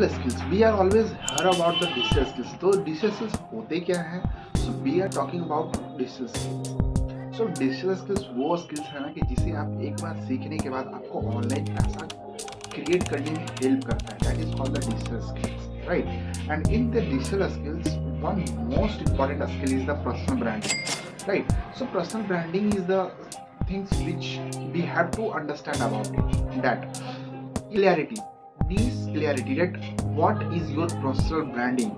Digital skills, we are always hear about the digital skills. तो digital skills होते क्या हैं? So we are talking about digital skills. So digital skills वो skills है ना कि जिसे आप एक बार सीखने के बाद आपको ऑनलाइन पैसा क्रिएट करने में हेल्प करता है। That is called the digital skills, right? And in the digital skills one most important skill is the personal branding, right? So personal branding is the things which we have to understand about it. That clarity, niche clarity, that what is your personal branding.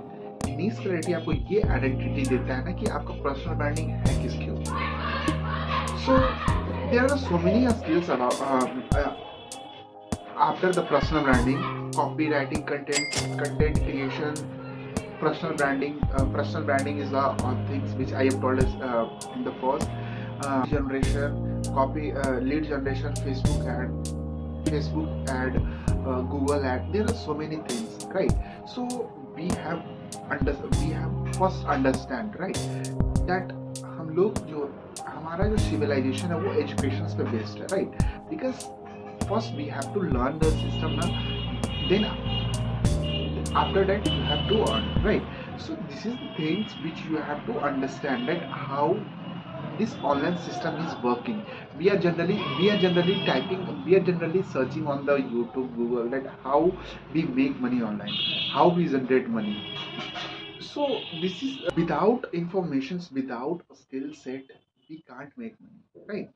niche clarity आपको ये identity देता है ना कि आपका personal branding है किसके ऊपर। so there are so many skills about after the personal branding: copywriting, content creation, personal branding is the things which I have told us in the first. Generation, lead generation, Facebook ad, Google ad. There are so many things, right? So we have first understand, right, that हम लोग जो हमारा जो civilization है वो educations पे based है, right? Because first we have to learn the system now, then after that you have to earn, right? So this is the things which you have to understand, that how this online system is working. We are generally searching on the YouTube, Google, that how we make money online, how we generate money. So this is without informations, without a skill set, we can't make money, right?